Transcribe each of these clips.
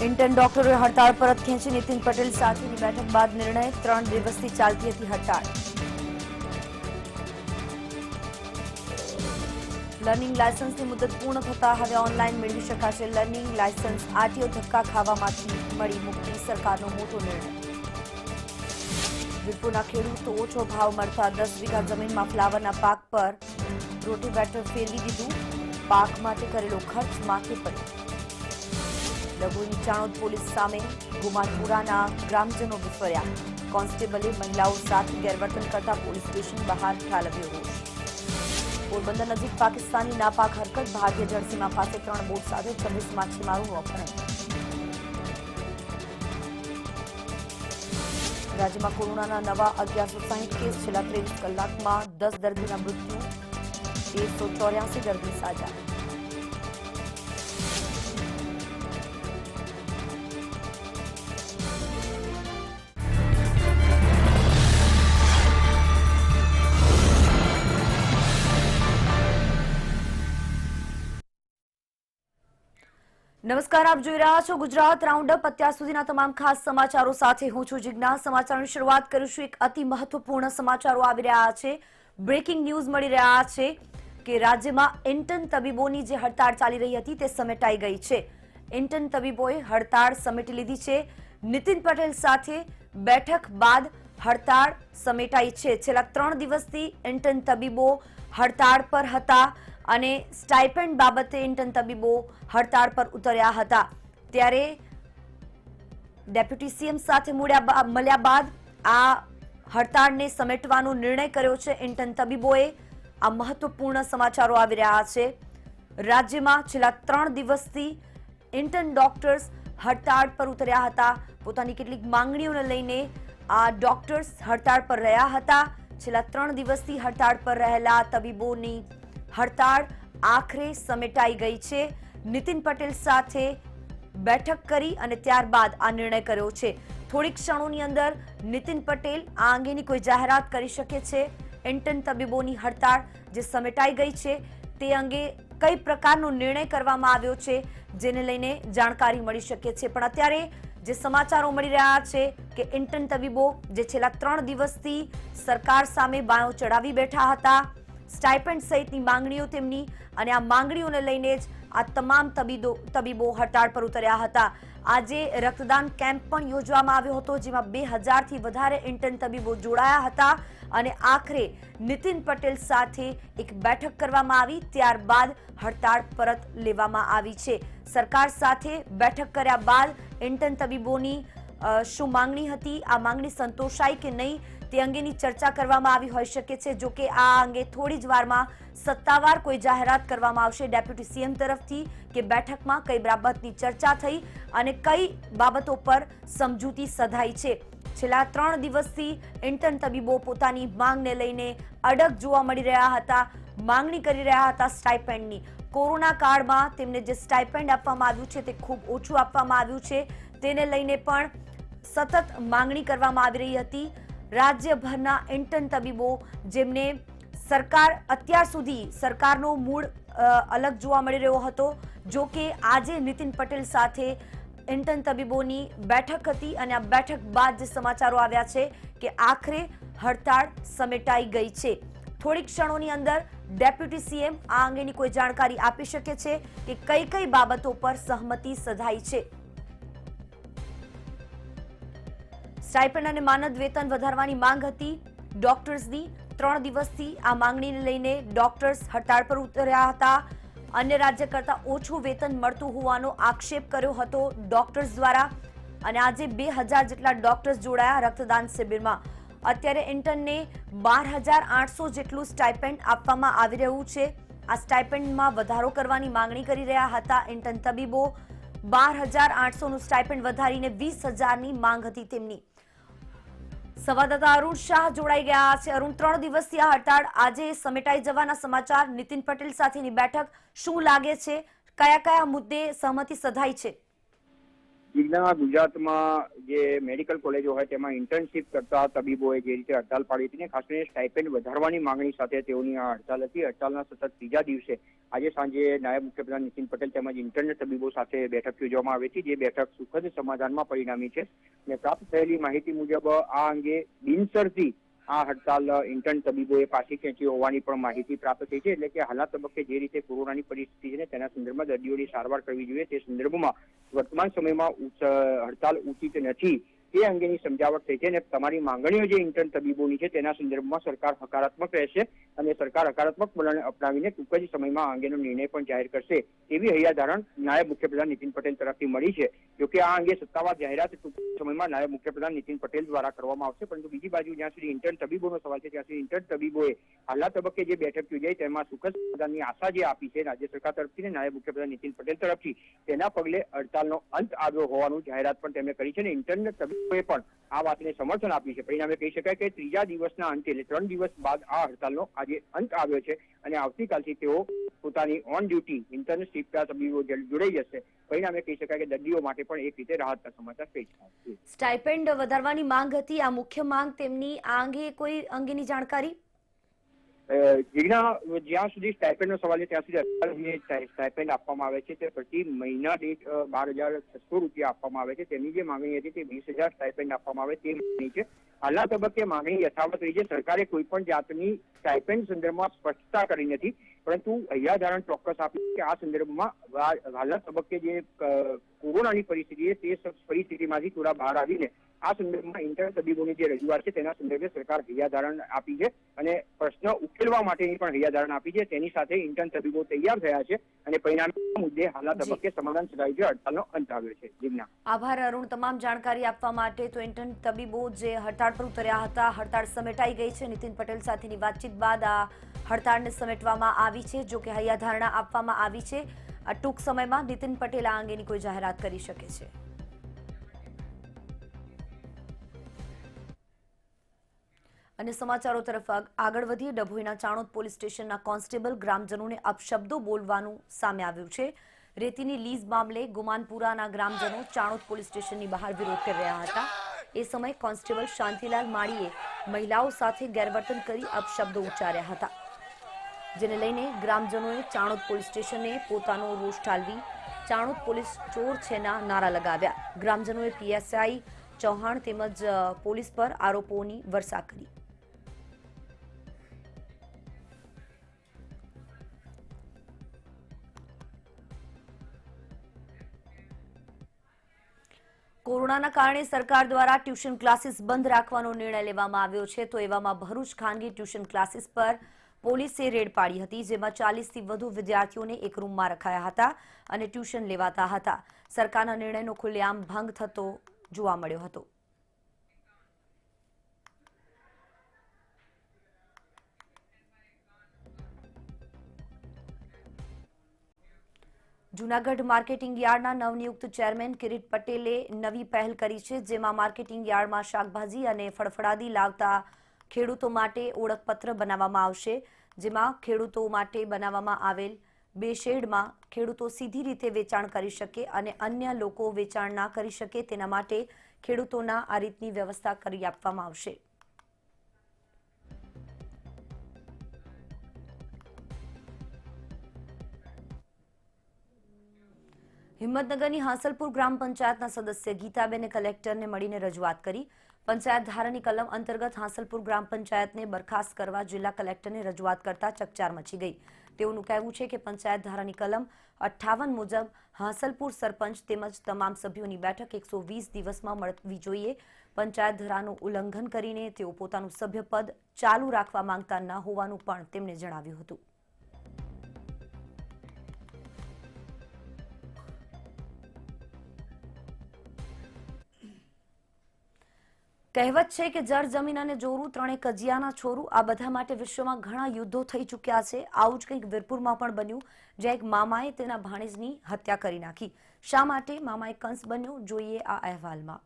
Intern डॉक्टरोએ હડતાળ પરત ખેંચી નીતિન પટેલ સાથેની બેઠક બાદ નિર્ણય 3 દિવસથી ચાલતી હતી હડતાળ. લર્નિંગ લાયસન્સની મુદત પૂર્ણ થતા હવે ઓનલાઈન મેળવી શકાશે લર્નિંગ લાયસન્સ. આરટીઓ ધક્કા ખાવામાંથી મળી મુક્તિ, સરકારનો મોટો નિર્ણય. વીરપુરના ખેડૂતો ઓછો ભાવ મળતા 10 વીઘા જમીનમાં ફ્લાવરના પાક પર રોટીવેટર ફેરવી દીધું. પાક માટે કરેલો ખર્ચ માથે પડ્યો. ડભોઈની ચાણોદ પોલીસ સામે ગુમાનપુરાના ગ્રામજનો વિફર્યા. કોન્સ્ટેબલે મહિલાઓ સાથે ગેરવર્તન કરતા પોલીસ સ્ટેશન બહાર ઠાલવ્યો રોષ. પોરબંદર નજીક પાકિસ્તાની નાપાક હરકત, ભારતીય જળસીમા પાસે 3 બોટ સાથે 26 માછીમારોનું અપહરણ. રાજ્યમાં કોરોનાના નવા 1160 કેસ, છેલ્લા 23 કલાકમાં 10 દર્દીના મૃત્યુ, 184 દર્દી સાજા. નમસ્કાર, આપ જોઈ રહ્યા છો ગુજરાત રાઉન્ડઅપ. અત્યાર સુધીના તમામ ખાસ સમાચારો સાથે હું છું જિજ્ઞા. સમાચારોની શરૂઆત કરીશું. એક અતિ મહત્વપૂર્ણ સમાચારો આવી રહ્યા છે. બ્રેકિંગ ન્યૂઝ મળી રહ્યા છે કે રાજ્યમાં ઇન્ટર્ન તબીબોની જે હડતાળ ચાલી રહી હતી તે સમેટાઈ ગઈ છે. ઇન્ટર્ન તબીબોએ હડતાળ સમેટી લીધી છે. નીતિન પટેલ સાથે બેઠક બાદ હડતાળ સમેટાઈ છે. છેલ્લા 3 દિવસથી ઇન્ટર્ન તબીબો હડતાળ પર હતા અને સ્ટાઇપેન્ડ બાબતે ઇન્ટર્ન તબીબો હડતાળ પર ઉતર્યા હતા. ત્યારે ડેપ્યુટી સીએમ સાથે મળ્યા બાદ આ હડતાળને સમેટવાનો નિર્ણય કર્યો છે ઇન્ટર્ન તબીબોએ. આ મહત્વપૂર્ણ સમાચારો આવી રહ્યા છે. રાજ્યમાં છેલ્લા 3 દિવસથી ઇન્ટર્ન ડોક્ટર્સ હડતાળ પર ઉતર્યા હતા. પોતાની કેટલીક માંગણીઓને લઈને આ ડોક્ટર્સ હડતાળ પર રહ્યા હતા. છેલ્લા 3 દિવસથી હડતાળ પર રહેલા તબીબોની હડતાળ આખરે સમેટાઈ ગઈ છે. નીતિન પટેલ સાથે બેઠક કરી અને ત્યારબાદ આ નિર્ણય કર્યો છે. થોડીક ક્ષણોની અંદર નીતિન પટેલ આ અંગેની કોઈ જાહેરાત કરી શકે છે. ઇન્ટર્ન તબીબોની હડતાળ જે સમેટાઈ ગઈ છે તે અંગે કઈ પ્રકારનો નિર્ણય કરવામાં આવ્યો છે જેને લઈને જાણકારી મળી શકે છે. પણ અત્યારે જે સમાચારો મળી રહ્યા છે કે ઇન્ટર્ન તબીબો જે છેલ્લા 3 દિવસથી સરકાર સામે બાયો ચડાવી બેઠા હતા, સ્ટાઇપેન્ડ સહિતની માંગણીઓ તેમની, અને આ માંગણીઓને લઈને જ આ તમામ તબીબો હડતાળ પર ઉતર્યા હતા. આજે રક્તદાન કેમ્પ પણ યોજવામાં આવ્યો હતો જેમાં 2000થી વધારે ઇન્ટર્ન તબીબો જોડાયા હતા અને આખરે નીતિન પટેલ સાથે એક બેઠક કરવામાં આવી. ત્યારબાદ હડતાળ પરત લેવામાં આવી છે. સરકાર સાથે બેઠક કર્યા બાદ ઇન્ટર્ન તબીબોની શું માંગણી હતી, આ માંગણી સંતોષાઈ કે નહીં તે અંગેની ચર્ચા કરવામાં આવી હોઈ શકે છે. જો કે આ અંગે થોડી જ વારમાં સત્તાવાર કોઈ જાહેરાત કરવામાં આવશે ડેપ્યુટી સીએમ તરફથી કે બેઠકમાં કઈ બાબતની ચર્ચા થઈ અને કઈ બાબતો પર સમજૂતી સધાઈ છે. છેલ્લા 3 દિવસથી ઇન્ટર્ન તબીબો પોતાની માંગને લઈને અડગ જોવા મળી રહ્યા હતા. માંગણી કરી રહ્યા હતા સ્ટાઇપેન્ડની. કોરોના કાળમાં તેમને જે સ્ટાઇપેન્ડ આપવામાં આવ્યું છે તે ખૂબ ઓછું આપવામાં આવ્યું છે. તેને લઈને પણ સતત માંગણી કરવામાં આવી રહી હતી. રાજ્યભરના ઇન્ટર્ન તબીબો જેમને સરકાર અત્યાર સુધી સરકારનો મૂડ અલગ જોવા મળી રહ્યો હતો. જો કે આજે નીતિન પટેલ સાથે ઇન્ટર્ન તબીબોની બેઠક હતી અને આ બેઠક બાદ જે સમાચારો આવ્યા છે કે આખરે હડતાળ સમેટાઈ ગઈ છે. થોડીક ક્ષણોની અંદર ડેપ્યુટી સીએમ આ અંગેની કોઈ જાણકારી આપી શકે છે કે કઈ કઈ બાબતો પર સહમતિ સધાઈ છે. સ્ટાઇપેન્ડ અને માનદ વેતન વધારવાની માંગ હતી ડોક્ટર્સની. 3 દિવસથી આ માંગણીને લઈને ડોક્ટર્સ હડતાળ પર ઉતર્યા હતા. અન્ય રાજ્ય કરતા ઓછું વેતન મળતું હોવાનો આક્ષેપ કર્યો હતો ડોક્ટર્સ દ્વારા અને આજે 2000 જેટલા ડોક્ટર્સ જોડાયા રક્તદાન શિબિરમાં. અત્યારે ઇન્ટર્નને 12800 જેટલું સ્ટાઇપેન્ડ આપવામાં આવી રહ્યું છે. આ સ્ટાઇપેન્ડમાં વધારો કરવાની માંગણી કરી રહ્યા હતા ઇન્ટર્ન તબીબો. 12800નું સ્ટાઇપેન્ડ વધારીને 20000ની માંગ હતી તેમની. સંવાદદાતા અરુણ શાહ જોડાઈ ગયા છે. અરુણ, 3 દિવસથી આ હડતાળ આજે સમેટાઈ જવાના સમાચાર. નીતિન પટેલ સાથેની બેઠક શું લાગે છે, કયા કયા મુદ્દે સહમતિ સધાઈ છે? ગુજરાતમાં જે મેડિકલ કોલેજો હોય તેમાં ઇન્ટર્નશીપ કરતા તબીબોએ જે રીતે હડતાલ પાડી હતી ને ખાસ કરીને સ્ટાઇપેન્ડ વધારવાની માંગણી સાથે તેઓની આ હડતાલ હતી. હડતાલના સતત ત્રીજા દિવસે આજે સાંજે નાયબ મુખ્યપ્રધાન નીતિન પટેલ તેમજ ઇન્ટર્ન તબીબો સાથે બેઠક યોજવામાં આવી હતી. જે બેઠક સુખદ સમાધાનમાં પરિણામી છે અને પ્રાપ્ત થયેલી માહિતી મુજબ આ અંગે બિનશરતી આ હડતાલ ઇન્ટર્ન તબીબોએ પાછી ખેંચી હોવાની પણ માહિતી પ્રાપ્ત થઈ છે. એટલે કે હાલના તબક્કે જે રીતે કોરોનાની પરિસ્થિતિ છે તેના સંદર્ભમાં દર્દીઓની સારવાર કરવી જોઈએ તે સંદર્ભમાં વર્તમાન સમયમાં હડતાલ ઉચિત નથી તે અંગેની સમજાવટ થઈ છે અને તમારી માંગણીઓ જે ઇન્ટર્ન તબીબોની છે તેના સંદર્ભમાં સરકાર હકારાત્મક રહેશે અને સરકાર હકારાત્મક વલણ અપનાવીને ટૂંક જ સમયમાં આ અંગેનો નિર્ણય પણ જાહેર કરશે તેવી હૈયાધારણ નાયબ મુખ્યપ્રધાન નીતિન પટેલ તરફથી મળી છે. જોકે આ અંગે સત્તાવાર જાહેરાત ટૂંક સમયમાં નાયબ મુખ્યપ્રધાન નીતિન પટેલ દ્વારા કરવામાં આવશે. પરંતુ બીજી બાજુ જ્યાં સુધી ઇન્ટર્ન તબીબોનો સવાલ છે ત્યાં સુધી ઇન્ટર્ન તબીબોએ હાલના તબક્કે જે બેઠક યોજાઈ તેમાં સુખદ સમાધાનની આશા જે આપી છે રાજ્ય સરકાર તરફથી નાયબ મુખ્યપ્રધાન નીતિન પટેલ તરફથી તેના પગલે હડતાલનો અંત આવ્યો હોવાનું જાહેરાત પણ તેમણે કરી છે અને ઇન્ટર્ન તબીબોએ પણ આ વાતને સમર્થન આપ્યું છે. પરિણામે કહી શકાય કે ત્રીજા દિવસના અંતે એટલે 3 દિવસ બાદ આ હડતાલનો આજે અંત આવ્યો છે અને આવતીકાલથી તેઓ પોતાની ઓન ડ્યુટી ઇન્ટર્નશીપ તબીબો જોડાઈ જશે. પરિણામે કહી શકાય કે દર્દીઓ માટે પણ એક રીતે રાહતના સમાચાર કહી શકાય. સ્ટાઇપેન્ડ વધારવાની માંગ હતી, આ મુખ્ય માંગ તેમની. આ અંગે કોઈ અંગેની જાણકારી? જ્યાં સુધી સ્ટાઇપેન્ડનો સવાલ છે ત્યાં સુધી સ્ટાઇપેન્ડ આપવામાં આવે છે તે પ્રતિ મહિના દીઠ 12,600 રૂપિયા આપવામાં આવે છે. તેમની જે માંગણી હતી તે 20,000 સ્ટાઇપેન્ડ આપવામાં આવે તે માંગણી છે. હાલના તબક્કે માંગણી યથાવત રહી છે. સરકારે કોઈ પણ જાતની સ્ટાઇપેન્ડ સંદર્ભમાં સ્પષ્ટતા કરી નથી, પરંતુ હૈયાધારણ ચોક્કસ આપી કે આ સંદર્ભમાં હાલના તબક્કે જે કોરોનાની પરિસ્થિતિ છે તે પરિસ્થિતિમાંથી થોડા બહાર આવીને આ સંદર્ભમાં ઇન્ટર્ન તબીબોની જે રજૂઆત છે તેના સંદર્ભે સરકાર હૈયાધારણ આપી છે અને પ્રશ્ન ઉકેલવા માટેની પણ હૈયાધારણ આપી છે. તેની સાથે ઇન્ટર્ન તબીબો તૈયાર થયા છે અને પરિણામે મુદ્દે હાલના તબક્કે સમાધાન સદાયું છે. હડતાલનો અંત આવ્યો છે. જીજ્ઞા. આભાર અરુણ, તમામ જાણકારી આપવા માટે. તો ઇન્ટર્ન તબીબો જે હડતાળ પર ઉતર્યા હતા, હડતાળ સમેટાઈ ગઈ છે. નીતિન પટેલ સાથેની વાતચીત બાદ આ હડતાળને સમેટવામાં આવી છે. જો કે હૈયાધારણા આપવામાં આવી છે. ટૂંક સમયમાં નીતિન પટેલ આ અંગેની કોઈ જાહેરાત કરી શકે છે. અને સમાચારો તરફ આગળ વધીએ. ડભોઈના ચાણોદ પોલીસ સ્ટેશનના કોન્સ્ટેબલ ગ્રામજનોને અપશબ્દો બોલવાનું સામે આવ્યું છે. રેતીની લીઝ મામલે ગુમાનપુરાના ગ્રામજનો ચાણોદ પોલીસ સ્ટેશનની બહાર વિરોધ કરી રહ્યા હતા. એ સમયે કોન્સ્ટેબલ શાંતિલાલ માળીએ મહિલાઓ સાથે ગેરવર્તન કરી અપશબ્દો ઉચ્ચાર્યા હતા, જેને લઈને ગ્રામજનોએ ચાણોદ પોલીસ સ્ટેશને પોતાનો રોષ ઠાલવી ચાણોદ પોલીસ ચોર છેના નારા લગાવ્યા. ગ્રામજનોએ પીએસઆઈ ચૌહાણ તેમજ પોલીસ પર આરોપોની વર્ષા કરી. કોરોનાના કારણે સરકાર દ્વારા ટ્યુશન ક્લાસીસ બંધ રાખવાનો નિર્ણય લેવામાં આવ્યો છે. તો એવામાં ભરૂચ ખાનગી ટ્યુશન ક્લાસીસ પર પોલીસે રેડ પાડી હતી, જેમાં 40થી વધુ વિદ્યાર્થીઓને એક રૂમમાં રખાયા હતા અને ટ્યુશન લેવાતા હતા. સરકારના નિર્ણયનો ખુલ્લેઆમ ભંગ થતો જોવા મળ્યો હતો. જૂનાગઢ માર્કેટિંગ યાર્ડના નવનિયુક્ત ચેરમેન કિરીટ પટેલે નવી પહેલ કરી છે, જેમાં માર્કેટિંગ યાર્ડમાં શાકભાજી અને ફળફળાદી લાવતા ખેડૂતો માટે ઓળખપત્ર બનાવવામાં આવશે, જેમાં ખેડૂતો માટે બનાવવામાં આવેલ 2 શેડમાં ખેડૂતો સીધી રીતે વેચાણ કરી શકે અને અન્ય લોકો વેચાણ ના કરી શકે તેના માટે ખેડૂતોના આ રીતની વ્યવસ્થા કરી આપવામાં આવશે. હિંમતનગરની હાંસલપુર ગ્રામ પંચાયતના સદસ્ય ગીતાબેને કલેક્ટરને મળીને રજૂઆત કરી. પંચાયત ધારાની કલમ અંતર્ગત હાંસલપુર ગ્રામ પંચાયતને બરખાસ્ત કરવા જિલ્લા કલેક્ટરને રજૂઆત કરતા ચકચાર મચી ગઈ. તેઓનું કહેવું છે કે પંચાયત ધારાની કલમ 58 મુજબ હાંસલપુર સરપંચ તેમજ તમામ સભ્યોની બેઠક 120 દિવસમાં મળવી જોઈએ. પંચાયત ધારાનું ઉલ્લંઘન કરીને તેઓ પોતાનું સભ્યપદ ચાલુ રાખવા માંગતા ન હોવાનું પણ તેમણે જણાવ્યું હતું. કહેવત છે કે જળ જમીન અને જોરું ત્રણે કજિયાના છોરું. આ બધા માટે વિશ્વમાં ઘણા યુદ્ધો થઈ ચૂક્યા છે. આવું જ કંઈક વીરપુરમાં પણ બન્યું, જ્યાં એક મામાએ તેના ભાણેજની હત્યા કરી નાખી. શા માટે મામાએ કંસ બન્યો, જોઈએ આ અહેવાલમાં.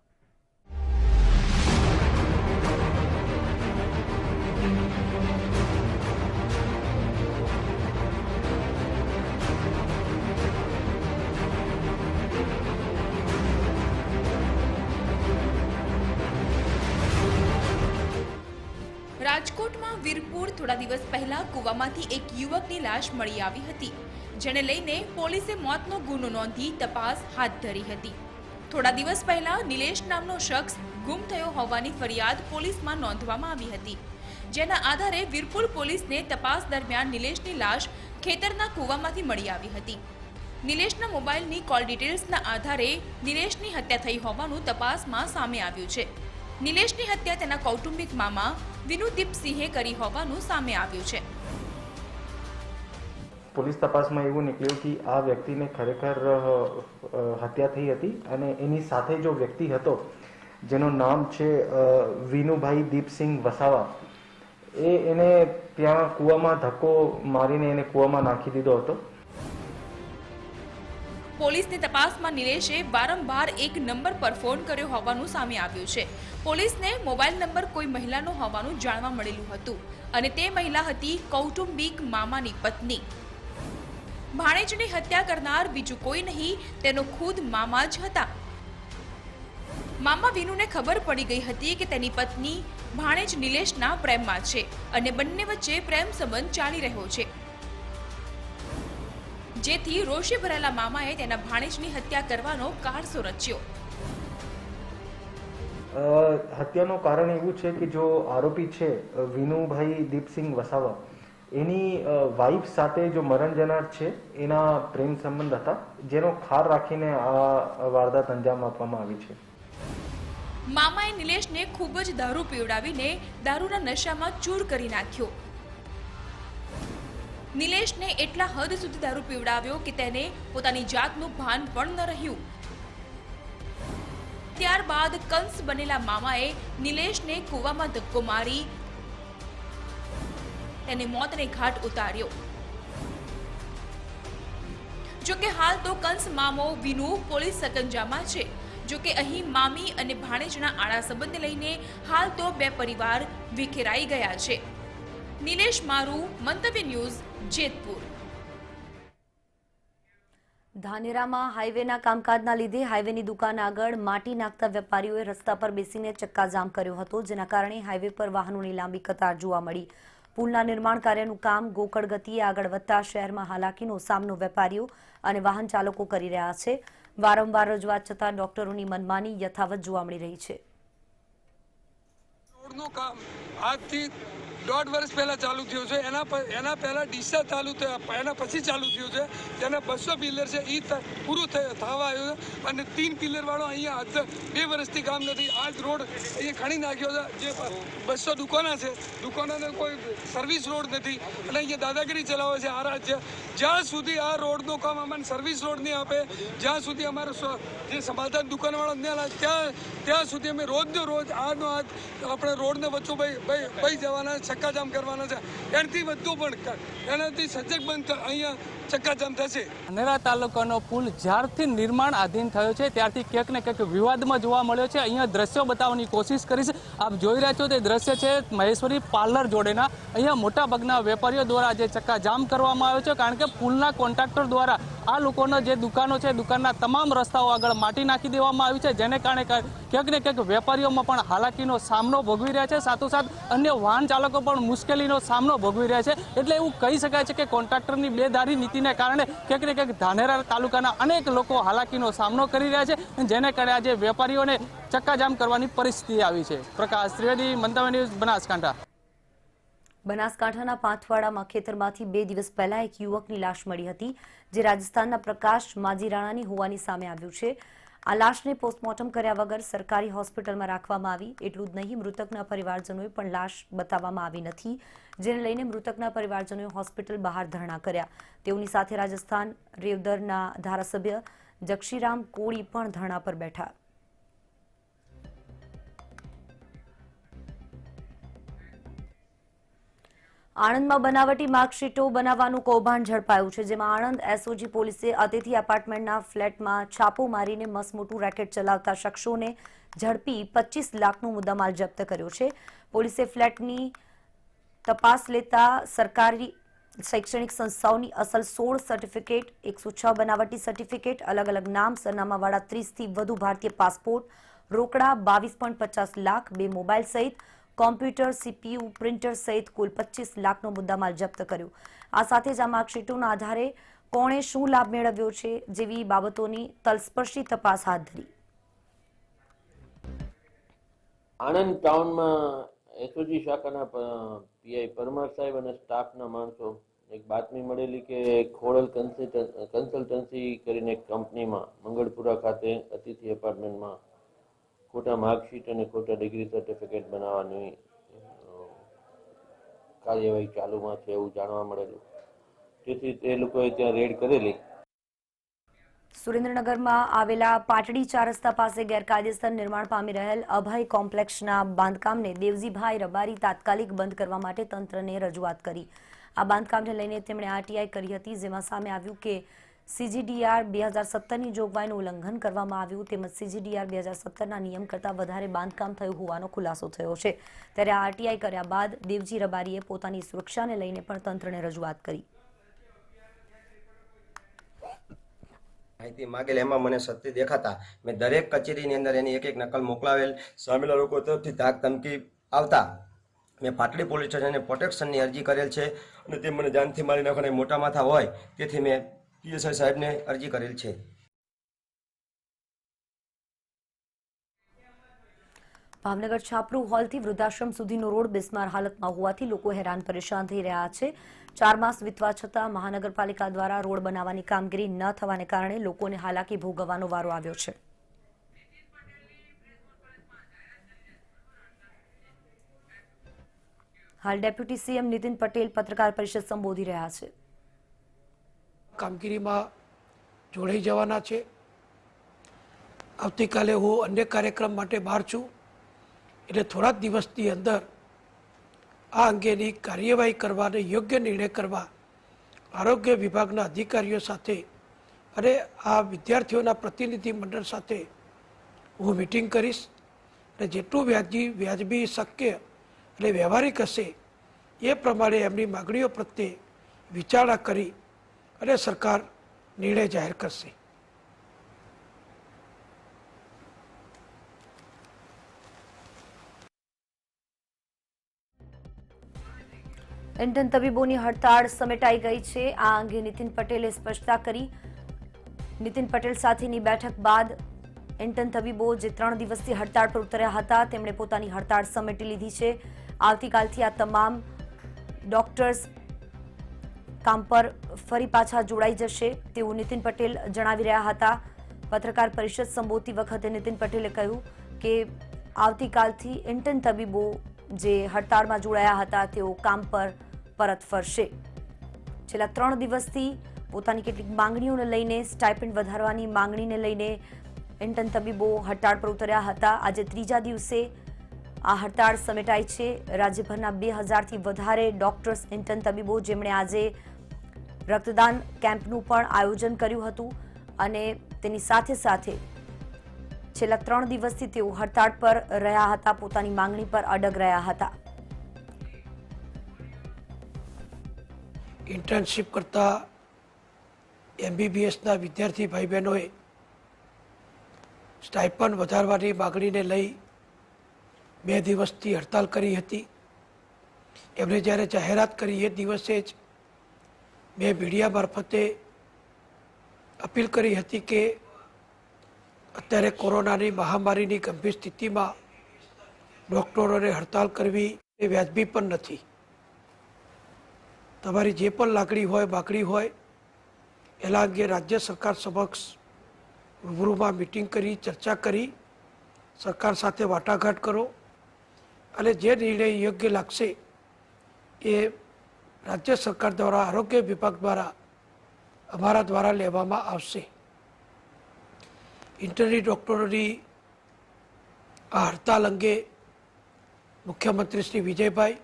રાજકોટમાં વીરપુર થોડા દિવસ પહેલા કૂવામાંથી એક યુવકની લાશ મળી આવી હતી, જેને લઈને પોલીસે મોતનો ગુનો નોંધી તપાસ હાથ ધરી હતી. થોડા દિવસ પહેલા નિલેશ નામનો શખ્સ ગુમ થયો હોવાની ફરિયાદ પોલીસમાં નોંધવામાં આવી હતી, જેના આધારે વીરપુર પોલીસને તપાસ દરમિયાન નિલેશની લાશ ખેતરના કૂવામાંથી મળી આવી હતી. નિલેશના મોબાઈલની કોલ ડિટેલ્સના આધારે નિલેશની હત્યા થઈ હોવાનું તપાસમાં સામે આવ્યું છે. નિલેશની હત્યા તેના કૌટુંબિક મામા વિનુદીપસિંહે કરી હોવાનું સામે આવ્યું છે. પોલીસ તપાસમાં એવું નીકળ્યું કે આ વ્યક્તિને ખરેખર હત્યા થઈ હતી અને એની સાથે જો વ્યક્તિ હતો જેનું નામ છે વિનુભાઈ દીપસિંહ વસાવા, એને ત્યાં કૂવામાં ધક્કો મારીને એને કૂવામાં નાખી દીધો હતો. પોલીસની તપાસમાં નિલેશે વારંવાર એક નંબર પર ફોન કર્યો હોવાનું સામે આવ્યું છે. પોલીસને મોબાઈલ નંબર કોઈ મહિલાનો હોવાનું જાણવા મળેલું હતું અને તે મહિલા હતી કૌટુંબિક મામાની પત્ની. ભાણેજની હત્યા કરનાર બીજું કોઈ નહીં, તેનો ખુદ મામા જ હતા. મામા વિનુને ખબર પડી ગઈ હતી કે તેની પત્ની ભાણેજ નિલેશના પ્રેમમાં છે અને બંને વચ્ચે પ્રેમ સંબંધ ચાલી રહ્યો છે, જેથી રોષે ભરેલા મામાએ તેના ભાણેજની હત્યા કરવાનો કારસો રચ્યો. હત્યાનું કારણ એવું છે કે જો આરોપી છે વિનુભાઈ દીપસિંહ વસાવા, એની વાઇફ સાથે જો મરણ જનાર છે એના પ્રેમ સંબંધ હતા, જેનો ખાર રાખીને આ વારદાત અંજામ આપવામાં આવી છે. મામાએ નિલેશને ખૂબ જ દારૂ પીવડાવીને દારૂના નશામાં ચૂર કરી નાખ્યો. નિલેશને એટલા હદ સુધી દારૂ પીવડાવ્યો કે તેને પોતાની જાતનું ભાન પણ ન રહ્યું. ત્યારબાદ કંસ બનેલા મામાએ નિલેશને કૂવામાં ધક્કો મારી તેને મોતને ઘાટ ઉતાર્યો. જોકે હાલ તો કંસ મામો વિનુ પોલીસ સકંજામાં છે. જોકે અહીં મામી અને ભાણેજના આડા સંબંધને લઈને હાલ તો બે પરિવાર વિખેરાઈ ગયા છે. નિલેશ મારું, મંતવ્ય ન્યૂઝ, જેતપુર. ધાનેરામાં હાઈવેના કામકાજના લીધે હાઈવેની દુકાન આગળ માટી નાખતા વેપારીઓએ રસ્તા પર બેસીને ચક્કાજામ કર્યો હતો, જેના કારણે હાઈવે પર વાહનોની લાંબી કતાર જોવા મળી. પુલના નિર્માણ કાર્યનું કામ ગોકળ ગતિએ આગળ વધતા શહેરમાં હાલાકીનો સામનો વેપારીઓ અને વાહન ચાલકો કરી રહ્યા છે. વારંવાર રજૂઆત છતાં ડોક્ટરોની મનમાની યથાવત જોવા મળી રહી છે. રોડનું કામ આજથી 1.5 વર્ષ પહેલા ચાલુ થયું છે. એના પહેલા ડીસા ચાલુ થયા, એના પછી ચાલુ થયું છે. જેના 200 પિલર છે એ પૂરું થવા આવ્યું છે અને 3 પિલર વાળો અહીંયા 2 વર્ષથી કામ નથી. આજ રોડ અહીંયા ખણી નાખ્યો છે. જે 200 દુકાનો છે, દુકાનોને કોઈ સર્વિસ રોડ નથી અને અહીંયા દાદાગીરી ચલાવે છે આ રાજ્ય. જ્યાં સુધી આ રોડનું કામ અમને સર્વિસ રોડ નહીં આપે, જ્યાં સુધી અમારે જે સમાધાન દુકાનવાળો નહીં લાવે ત્યાં સુધી અમે રોજનો રોજ આજનો આજ આપણે રોડને વચ્ચો ભાઈ જવાના, ચક્કાજામ કરવાના છે. એનાથી વધુ પણ એનાથી સજગ બંધ અહીંયા ચક્કાજામ થશે. ધાનેરા તાલુકાનો પુલ જ્યારથી નિર્માણ આધીન થયો છે ત્યારથી ક્યાંક ને ક્યાંક વિવાદમાં જોવા મળ્યો છે. અહીંયા દ્રશ્યો બતાવવાની કોશિશ કરી છે. આપ જોઈ રહ્યા છો તે દ્રશ્ય છે મહેશ્વરી પાર્લર જોડેના. અહીંયા મોટાભાગના વેપારીઓ દ્વારા જે ચક્કાજામ કરવામાં આવ્યો છે, કારણ કે પુલના કોન્ટ્રાક્ટર દ્વારા આ લોકોના જે દુકાનો છે, દુકાનના તમામ રસ્તાઓ આગળ માટી નાખી દેવામાં આવી છે, જેને કારણે ક્યાંક ને ક્યાંક વેપારીઓમાં પણ હાલાકીનો સામનો ભોગવી રહ્યા છે. સાથોસાથ અન્ય વાહન ચાલકો પણ મુશ્કેલીનો સામનો ભોગવી રહ્યા છે. એટલે એવું કહી શકાય છે કે કોન્ટ્રાક્ટરની બેદારી નીતિને કારણે ક્યાંક ને ક્યાંક ધાનેરા તાલુકાના અનેક લોકો હાલાકીનો સામનો કરી રહ્યા છે, જેને કારણે આજે વેપારીઓને ચક્કાજામ કરવાની પરિસ્થિતિ આવી છે. પ્રકાશ ત્રિવેદી, મંતવ્ય ન્યૂઝ, બનાસકાંઠા. બનાસકાંઠાના પાંથવાડામાં ખેતરમાંથી 2 દિવસ પહેલા એક યુવકની લાશ મળી હતી, જે રાજસ્થાનના પ્રકાશ માજીરાણાની હોવાની સામે આવ્યું છે. આ લાશને પોસ્ટમોર્ટમ કર્યા વગર સરકારી હોસ્પિટલમાં રાખવામાં આવી. એટલું જ નહીં, મૃતકના પરિવારજનોએ પણ લાશ બતાવવામાં આવી નથી, જેને લઈને મૃતકના પરિવારજનોએ હોસ્પિટલ બહાર ધરણા કર્યા. તેઓની સાથે રાજસ્થાન રેવદરના ધારાસભ્ય જક્ષીરામ કોળી પણ ધરણા પર બેઠા. આણંદમાં બનાવટી માર્કશીટો બનાવવાનું કૌભાંડ ઝડપાયું છે, જેમાં આણંદ એસઓજી પોલીસે અતિથિ એપાર્ટમેન્ટના ફ્લેટમાં છાપો મારીને મસમોટું રેકેટ ચલાવતા શખ્સોને ઝડપી 25 લાખનો મુદ્દામાલ જપ્ત કર્યો છે. પોલીસે ફ્લેટની તપાસ લેતા સરકારી શૈક્ષણિક સંસ્થાઓની અસલ 16 સર્ટિફિકેટ, 106 બનાવટી સર્ટિફિકેટ, અલગ અલગ નામ સરનામાવાળા 30થી વધુ ભારતીય પાસપોર્ટ, રોકડા 22.50 લાખ, 2 મોબાઈલ સહિત કોમ્પ્યુટર, સીપીયુ, પ્રિન્ટર સહિત કુલ 25 લાખનો મુદ્દામાલ જપ્ત કર્યો. આ સાથે જ આ માર્કશીટોના આધારે કોણે શું લાભ મેળવ્યો છે જેવી બાબતોની તલસ્પર્શી તપાસ હાથ ધરી. આણંદ ટાઉનમાં એસઓજી શાખાના પીઆઈ પરમાર સાહેબ અને સ્ટાફના માણસો એક બાતમી મળેલી કે ખોડલ કન્સલ્ટન્સી કરીને એક કંપનીમાં મંગળપુરા ખાતે અતિથિ એપાર્ટમેન્ટમાં ખોટા માર્કશીટ અને ખોટા ડિગ્રી સર્ટિફિકેટ બનાવવાની કાર્યવાહી ચાલુમાં છે એવું જાણવા મળેલું. તેથી તે લોકોએ ત્યાં રેડ કરેલી. સુરેન્દ્રનગરમાં આવેલા પાટડી 4 રસ્તા પાસે ગેરકાયદેસર નિર્માણ પામી રહેલ અભય કોમ્પ્લેક્સના બાંધકામને દેવજીભાઈ રબારી તાત્કાલિક બંધ કરવા માટે તંત્રને રજૂઆત કરી. આ બાંધકામને લઈને તેમણે આરટીઆઈ કરી હતી, જેમાં સામે આવ્યું કે CGDR 2017ની જોગવાઈનું ઉલ્લંઘન કરવામાં આવ્યું તેમજ CGDR 2017ના નિયમ કરતાં વધારે બાંધકામ થયું હોવાનો ખુલાસો થયો છે. ત્યારે આરટીઆઈ કર્યા બાદ દેવજી રબારીએ પોતાની સુરક્ષાને લઈને પણ તંત્રને રજૂઆત કરી. માહિતી માગેલ એમાં મને સત્ય દેખાતા મેં દરેક કચેરીની અંદર એની એક નકલ મોકલાવેલ. સામેલા લોકો તરફથી ધાક ધમકી આવતા મેં પાટડી પોલીસ સ્ટેશનને પ્રોટેક્શનની અરજી કરેલ છે અને તે મને જાનથી મારી નાખવાના મોટા માથા હોય તેથી મેં PSI સાહેબને અરજી કરેલ છે. ભાવનગર છાપરું હોલથી વૃદ્ધાશ્રમ સુધીનો રોડ બિસ્માર હાલતમાં હોવાથી લોકો હેરાન પરેશાન થઈ રહ્યા છે. 4 માસ વીતવા છતાં મહાનગરપાલિકા દ્વારા રોડ બનાવવાની કામગીરી ન થવાને કારણે લોકોને હાલાકી ભોગવવાનો વારો આવ્યો છે. હાલ ડેપ્યુટી CM નીતિન પટેલ પત્રકાર પરિષદ સંબોધી રહ્યા છે. કામગીરીમાં જોડાઈ જવાના છે. આવતીકાલે હું અન્ય કાર્યક્રમ માટે બહાર છું, એટલે થોડા દિવસની અંદર આ અંગેની કાર્યવાહી કરવા અને યોગ્ય નિર્ણય કરવા આરોગ્ય વિભાગના અધિકારીઓ સાથે અને આ વિદ્યાર્થીઓના પ્રતિનિધિ મંડળ સાથે હું મિટિંગ કરીશ અને જેટલું વ્યાજબી શક્ય એટલે વ્યવહારિક હશે એ પ્રમાણે એમની માગણીઓ પ્રત્યે વિચારણા કરી અને સરકાર નિર્ણય જાહેર કરશે. ઇન્ટર્ન તબીબોની હડતાળ સમેટાઈ ગઈ છે. આ અંગે નીતિન પટેલે સ્પષ્ટતા કરી. નીતિન પટેલ સાથેની બેઠક બાદ ઇન્ટર્ન તબીબો જે 3 દિવસથી હડતાળ પર ઉતર્યા હતા તેમણે પોતાની હડતાળ સમેટી લીધી છે. આવતીકાલથી આ તમામ ડોક્ટર્સ કામ પર ફરી પાછા જોડાઈ જશે તેવું નીતિન પટેલ જણાવી રહ્યા હતા. પત્રકાર પરિષદ સંબોધતી વખતે નીતિન પટેલે કહ્યું કે આવતીકાલથી ઇન્ટર્ન તબીબો જે હડતાળમાં જોડાયા હતા તેઓ કામ પર પરત ફરશે. છેલ્લા 3 દિવસથી પોતાની કેટલીક માંગણીઓને લઈને સ્ટાઇપેન્ડ વધારવાની માંગણીને લઈને ઇન્ટર્ન તબીબો હડતાળ પર ઉતર્યા હતા. આજે 3જા દિવસે આ હડતાળ સમેટાઈ છે. રાજ્યભરના 2000થી વધારે ડોક્ટર્સ ઇન્ટર્ન તબીબો જેમણે આજે રક્તદાન કેમ્પનું પણ આયોજન કર્યું હતું અને તેની સાથે સાથે છેલ્લા 3 દિવસથી તેઓ હડતાળ પર રહ્યા હતા, પોતાની માંગણી પર અડગ રહ્યા હતા. ઇન્ટર્નશીપ કરતા MBBSના વિદ્યાર્થી ભાઈ બહેનોએ સ્ટાઇપન્ડ વધારવાની માગણીને લઈ 2 દિવસથી હડતાલ કરી હતી. એમણે જ્યારે જાહેરાત કરી એ દિવસે જ મેં મીડિયા મારફતે અપીલ કરી હતી કે અત્યારે કોરોનાની મહામારીની ગંભીર સ્થિતિમાં ડૉક્ટરોને હડતાલ કરવી એ વ્યાજબી પણ નથી. તમારી જે પણ લાગણી હોય માગણી હોય એના અંગે રાજ્ય સરકાર સમક્ષ રૂબરૂમાં મિટિંગ કરી ચર્ચા કરી સરકાર સાથે વાટાઘાટ કરો અને જે નિર્ણય યોગ્ય લાગશે એ રાજ્ય સરકાર દ્વારા આરોગ્ય વિભાગ દ્વારા અમારા દ્વારા લેવામાં આવશે. ઇન્ટર્ની ડૉક્ટરોની આ હડતાલ અંગે મુખ્યમંત્રી શ્રી વિજયભાઈ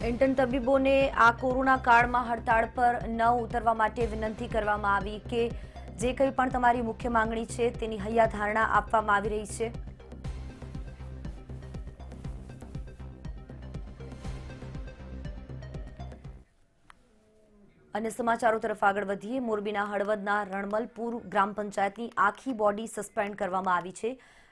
ઇન્ટર્ન તબીબોને આ કોરોના કાળમાં હડતાળ પર ન ઉતરવા માટે વિનંતી કરવામાં આવી કે જે કંઈ પણ તમારી મુખ્ય માંગણી છે તેની હૈયાધારણા આપવામાં આવી રહી છે. અને સમાચારો તરફ આગળ વધીએ. મોરબીના હળવદના રણમલપુર ગ્રામ પંચાયતની આખી બોડી સસ્પેન્ડ કરવામાં આવી છે.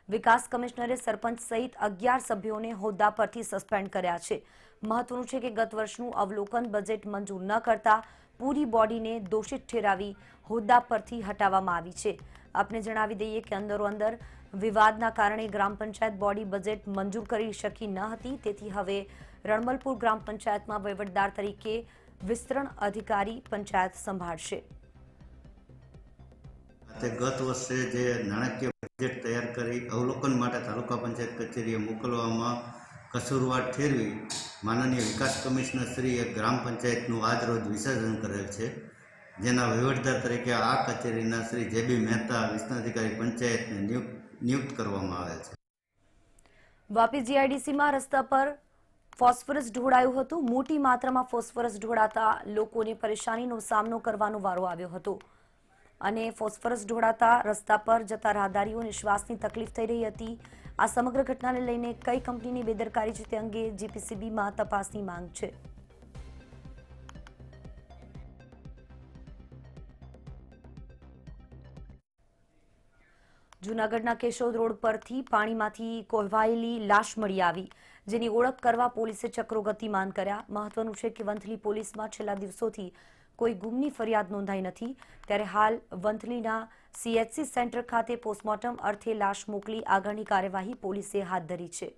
વિકાસ કમિશનરે સરપંચ સહિત 11 સભ્યોને હોદ્દા પરથી સસ્પેન્ડ કર્યા છે. મહત્વનું છે કે ગત વર્ષનું અવલોકન બજેટ મંજૂર ન કરતા પૂરી બોડીને દોષિત ઠેરાવી હોદ્દા પરથી હટાવવામાં આવી છે. આપને જણાવી દઈએ કે અંદરોઅંદર વિવાદના કારણે ગ્રામ પંચાયત બોડી બજેટ મંજૂર કરી શકી ન હતી. તેથી હવે રણમલપુર ગ્રામ પંચાયતમાં વહીવટદાર તરીકે વિસ્તરણ અધિકારી પંચાયત સંભાળશે. ગત વર્ષે જે નાણાકીય બજેટ તૈયાર કરી અવલોકન માટે તાલુકા પંચાયત કચેરીએ મોકલવામાં કસૂરવાર ઠેરવી માનનીય વિકાસ કમિશનર શ્રીએ ગ્રામ પંચાયતનું આજ રોજ વિસર્જન કરેલ છે, જેના વહીવટદાર તરીકે આ કચેરીના શ્રી જે.બી. મહેતા વિસ્તરણાધિકારી પંચાયતને નિયુક્ત કરવામાં આવેલ છે. વાપી જીઆઈડીસીમાં રસ્તા પર ફોસ્ફરસ ઢોળાયું હતું. મોટી માત્રામાં ફોસ્ફરસ ઢોળાતા લોકોને પરેશાનીનો સામનો કરવાનો વારો આવ્યો હતો અને ફોસ્ફરસ ઢોળાતા રસ્તા પર જતા રાહદારીઓને શ્વાસની તકલીફ થઈ રહી હતી. આ સમગ્ર ઘટનાને લઈને કઈ કંપનીની બેદરકારી છે તે અંગે જીપીસીબીમાં તપાસની માંગ છે. જૂનાગઢના કેશોદ રોડ પરથી પાણીમાંથી કોહવાયેલી લાશ મળી આવી, જેની ઓળખ કરવા પોલીસે ચક્રો ગતિમાન કર્યા. મહત્વનું છે કે વંથલી પોલીસમાં છેલ્લા દિવસોથી કોઈ ગુમની ફરિયાદ નોંધાઈ નથી. ત્યારે હાલ વંથલીના CHC સેન્ટર ખાતે પોસ્ટમોર્ટમ અર્થે લાશ મોકલી આગળની કાર્યવાહી પોલીસે હાથ ધરી છે.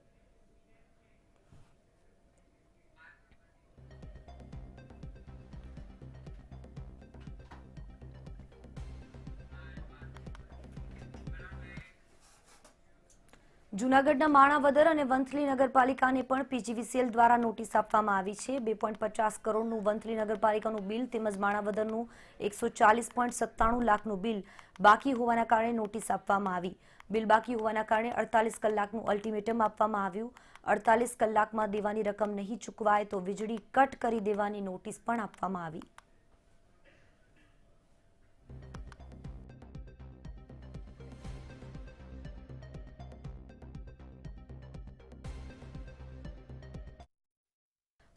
જૂનાગઢના માણાવદર અને વંથલી નગરપાલિકાને પણ PGVCL દ્વારા નોટિસ આપવામાં આવી છે. 2.50 કરોડનું વંથલી નગરપાલિકાનું બિલ તેમજ માણાવદરનું 140.97 લાખનું બિલ બાકી હોવાના કારણે નોટિસ આપવામાં આવી. બિલ બાકી હોવાના કારણે 48 કલાકનું અલ્ટિમેટમ આપવામાં આવ્યું. 48 કલાકમાં દેવાની રકમ નહીં ચૂકવાય તો વીજળી કટ કરી દેવાની નોટિસ પણ આપવામાં આવી.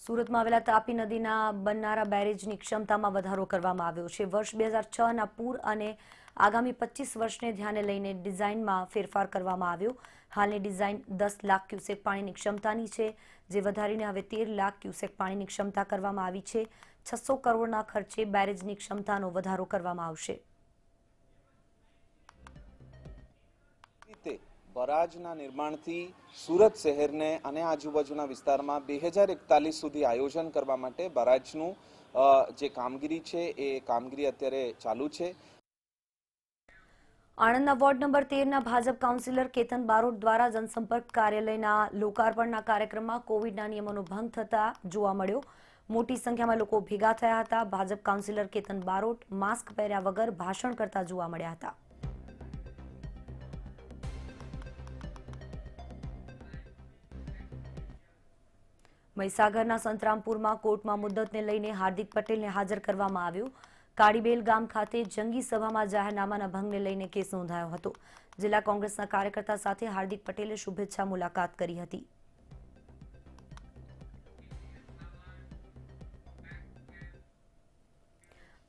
સુરતમાં આવેલા તાપી નદીના બનનારા બેરેજની ક્ષમતામાં વધારો કરવામાં આવ્યો છે. વર્ષ 2006ના પૂર અને આગામી 25 વર્ષને ધ્યાને લઈને ડિઝાઇનમાં ફેરફાર કરવામાં આવ્યો. હાલની ડિઝાઇન 10 લાખ ક્યુસેક પાણીની ક્ષમતાની છે, જે વધારીને હવે 13 લાખ ક્યુસેક પાણીની ક્ષમતા કરવામાં આવી છે. 600 કરોડના ખર્ચે બેરેજની ક્ષમતાનો વધારો કરવામાં આવશે. બરાજના નિર્માણથી સુરત શહેરને અને આજુબાજુના વિસ્તારમાં 2041 સુધી આયોજન કરવા માટે બરાજનું જે કામગીરી છે એ કામગીરી અત્યારે ચાલુ છે. આણંદના વોર્ડ નંબર 13ના ભાજપ કાઉન્સિલર કેતન બારોટ દ્વારા જનસંપર્ક કાર્યાલયના લોકાર્પણના કાર્યક્રમમાં કોવિડના નિયમોનો ભંગ થતા જોવા મળ્યો. મોટી સંખ્યામાં લોકો ભેગા થયા હતા. ભાજપ કાઉન્સિલર કેતન બારોટ માસ્ક પહેર્યા વગર ભાષણ કરતા જોવા મળ્યા હતા. મહીસાગરના સંતરામપુરમાં કોર્ટમાં મુદ્દતને લઈને હાર્દિક પટેલને હાજર કરવામાં આવ્યો. કાડીબેલ ગામ ખાતે જંગી સભામાં જાહેરનામાના ભંગને લઈને કેસ નોંધાયો હતો. જિલ્લા કોંગ્રેસના કાર્યકર્તા સાથે હાર્દિક પટેલે શુભેચ્છા મુલાકાત કરી હતી.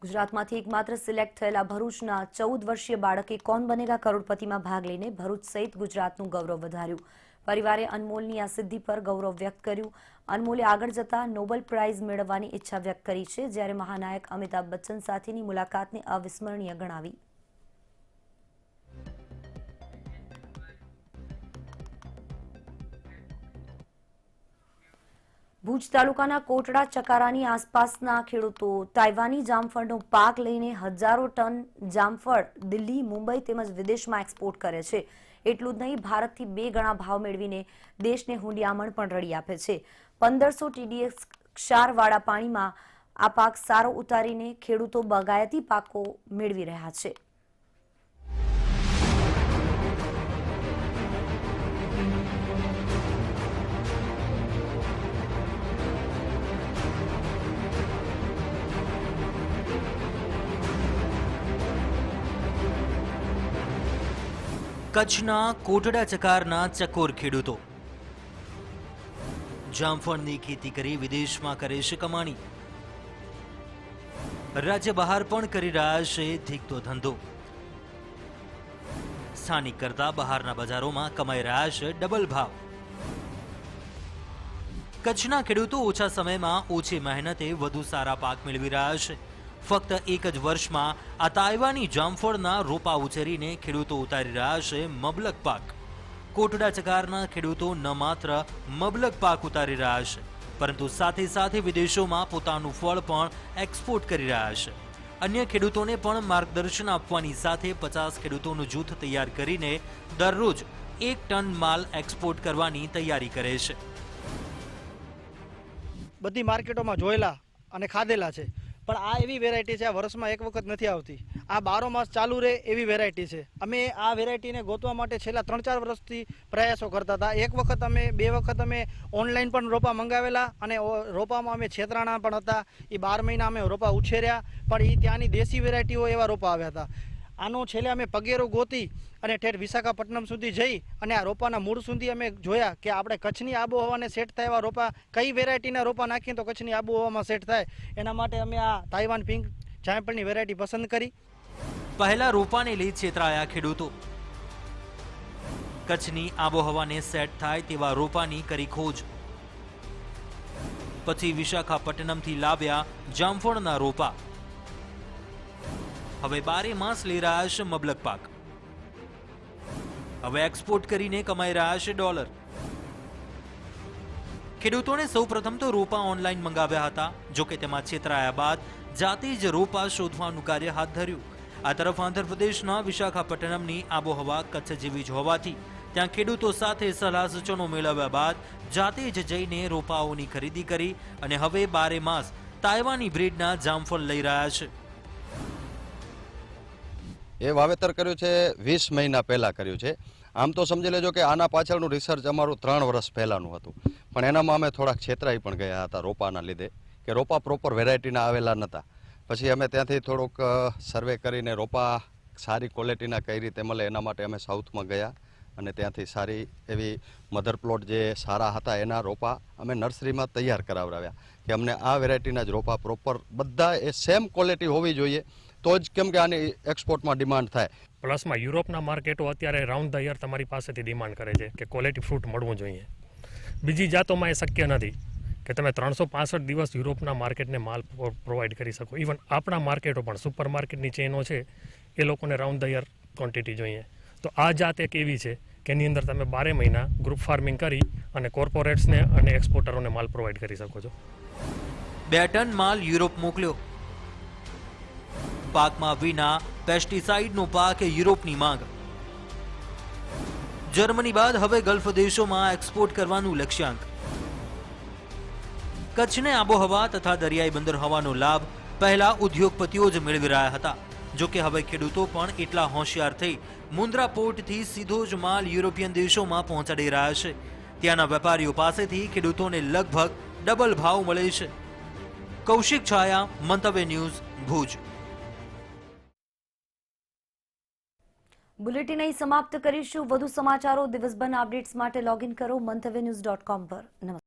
ગુજરાતમાંથી એકમાત્ર સિલેક્ટ થયેલા ભરૂચના 14 વર્ષીય બાળકે કોણ બનેગા કરોડપતિમાં ભાગ લઈને ભરૂચ સહિત ગુજરાતનું ગૌરવ વધાર્યું. પરિવારે અનમોલની આ સિદ્ધિ પર ગૌરવ વ્યક્ત કર્યું. અનમોલે આગળ જતા નોબેલ પ્રાઇઝ મેળવવાની ઈચ્છા વ્યક્ત કરી છે, જ્યારે મહાનાયક અમિતાભ બચ્ચન સાથેની મુલાકાતને અવિસ્મરણીય ગણાવી. ભુજ તાલુકાના કોટડા ચકારાની આસપાસના ખેડૂતો તાઇવાની જામફળનો પાક લઈને હજારો ટન જામફળ દિલ્હી, મુંબઈ તેમજ વિદેશમાં એક્સપોર્ટ કરે છે. એટલું જ નહીં, ભારતથી 2 ગણા ભાવ મેળવીને દેશને હુંડિયામણ પણ રળી આપે છે. 1500 TDS ક્ષારવાળા પાણીમાં આ પાક સારો ઉતારીને ખેડૂતો બાગાયતી પાકો મેળવી રહ્યા છે. કચ્છના કોટડા ચકારના ચકોર ખેડૂતો જામફળની ખેતી કરી વિદેશમાં કરે છે કમાણી. રાજ્ય બહાર પણ કરી રહ્યા છે ધીકતો ધંધો. સ્થાનિક કરતા બહારના બજારોમાં કમાઈ રહ્યા છે ડબલ ભાવ. કચ્છના ખેડૂતો ઓછા સમયમાં ઓછી મહેનતે વધુ સારા પાક મેળવી રહ્યા છે. ફક્ત એક જ વર્ષમાં આ તાઇવાની જામફળના રોપા ઉછેરીને ખેડૂતો ઉતારી રહ્યા છે મબલક પાક. કોટડા ચકારના ખેડૂતો ન માત્ર મબલક પાક ઉતારી રહ્યા છે, પરંતુ સાથે સાથે વિદેશોમાં પોતાનું ફળ પણ એક્સપોર્ટ કરી રહ્યા છે. અન્ય ખેડૂતોને પણ માર્ગદર્શન આપવાની સાથે 50 ખેડૂતોનું જૂથ તૈયાર કરીને દરરોજ 1 ટન માલ એક્સપોર્ટ કરવાની તૈયારી કરે છે. બધી માર્કેટોમાં જોયેલા અને ખાધેલા છે, પણ આ એવી વેરાયટી છે, આ વર્ષમાં એક વખત નથી આવતી. આ 12 માસ ચાલુ રહે એવી વેરાયટી છે. અમે આ વેરાયટીને ગોતવા માટે છેલ્લા 3-4 વર્ષથી પ્રયાસો કરતા હતા. એક વખત અમે 2 વખત અમે ઓનલાઈન પણ રોપા મંગાવેલા અને રોપામાં અમે છેતરાણા પણ હતા. એ 12 મહિના અમે રોપા ઉછેર્યા, પણ એ ત્યાંની દેશી વેરાયટીઓ એવા રોપા આવ્યા હતા. આનો છેલ્લે અમે પગેરો ગોતી અને ઠેઠ વિશાખાપટ્ટનમ સુધી જઈ અને આ રોપાના મૂળ સુધી અમે જોયા કે આપણે કચ્છની આબોહવાને સેટ થાય એવા રોપા, કઈ વેરાયટીના રોપા નાખીએ તો કચ્છની આબોહવામાં સેટ થાય. એના માટે અમે આ તાઇવાન પિંક જાયફળની વેરાયટી પસંદ કરી. પહેલા રોપાને લઈ છેતરાયા ખેડૂતો. કચ્છની આબોહવાને સેટ થાય તેવા રોપાની કરી ખોજ. પછી વિશાખાપટ્ટનમથી લાવ્યા જામફળના રોપા. હવે 12 માસ લઈ રહ્યા છે મબલક પાક. હવે એક્સપોર્ટ કરીને કમાઈ રહ્યા છે ડોલર. ખેડૂતોને સૌપ્રથમ તો રોપા ઓનલાઈન મંગાવ્યા હતા. જોકે તેમાં છેતરાયા બાદ જાતે જ રોપા શોધવાનું કાર્ય હાથ ધર્યું. આ તરફ આંધ્રપ્રદેશના વિશાખાપટ્ટનમની આબોહવા કચ્છ જેવી જ હોવાથી ત્યાં ખેડૂતો સાથે સલાહ સૂચનો મેળવ્યા બાદ જાતે જ જઈને રોપાઓની ખરીદી કરી અને હવે 12 માસ તાઇવાની બ્રીડના જામફળ લઈ રહ્યા છે. એ વાવેતર કર્યું છે 20 મહિના પહેલાં કર્યું છે. આમ તો સમજી લેજો કે આના પાછળનું રિસર્ચ અમારું 3 વર્ષ પહેલાંનું હતું, પણ એનામાં અમે થોડાક છેતરાઈ પણ ગયા હતા રોપાના લીધે, કે રોપા પ્રોપર વેરાયટીના આવેલા નહોતા. પછી અમે ત્યાંથી થોડુંક સર્વે કરીને રોપા સારી ક્વોલિટીના કઈ રીતે મળે એના માટે અમે સાઉથમાં ગયા અને ત્યાંથી સારી એવી મધર પ્લોટ જે સારા હતા એના રોપા અમે નર્સરીમાં તૈયાર કરાવડાવ્યા કે અમને આ વેરાયટીના જ રોપા પ્રોપર બધા એ સેમ ક્વોલિટી હોવી જોઈએ, તો જ કેમ કે આની એક્સપોર્ટમાં ડિમાન્ડ થાય. પ્લસમાં યુરોપના માર્કેટો અત્યારે રાઉન્ડ ધ યર તમારી પાસેથી ડિમાન્ડ કરે છે કે ક્વોલિટી ફ્રૂટ મળવું જોઈએ. બીજી જાતોમાં એ શક્ય નથી કે તમે 365 દિવસ યુરોપના માર્કેટને માલ પ્રોવાઈડ કરી શકો. ઇવન આપણા માર્કેટો પણ સુપર માર્કેટની ચેનો છે એ લોકોને રાઉન્ડ ધ યર ક્વોન્ટિટી જોઈએ. તો આ જાત એક એવી છે કે એની અંદર તમે 12 મહિના ગ્રુપ ફાર્મિંગ કરી અને કોર્પોરેટ્સને અને એક્સપોર્ટરોને માલ પ્રોવાઈડ કરી શકો છો. 2 ટન માલ યુરોપ મોકલ્યો. પાકમાં વિના પેસ્ટિસાઇડનો પાક એ યુરોપની માંગ. જર્મની બાદ હવે ગલ્ફ દેશોમાં એક્સપોર્ટ કરવાનું લક્ષ્યાંક. કચ્છને આબોહવા તથા દરિયાઈ બંદર હોવાનો લાભ પહેલા ઉદ્યોગપતિઓ જ મેળવી રહ્યા હતા. જોકે હવે ખેડૂતો પણ એટલા હોશિયાર થઈ મુન્દ્રા પોર્ટથી સીધો જ માલ યુરોપિયન દેશોમાં પહોંચાડી રહ્યા છે. ત્યાંના વેપારીઓ પાસેથી ખેડૂતોને લગભગ ડબલ ભાવ મળે છે. કૌશિક છાયા, મંતવ્ય ન્યૂઝ, ભુજ. બુલેટિન અહીં સમાપ્ત કરીશું. વધુ સમાચારો દિવસભરના અપડેટ્સ માટે લોગિન કરો મંતવ્યન્યૂઝ.com પર. નમસ્કાર.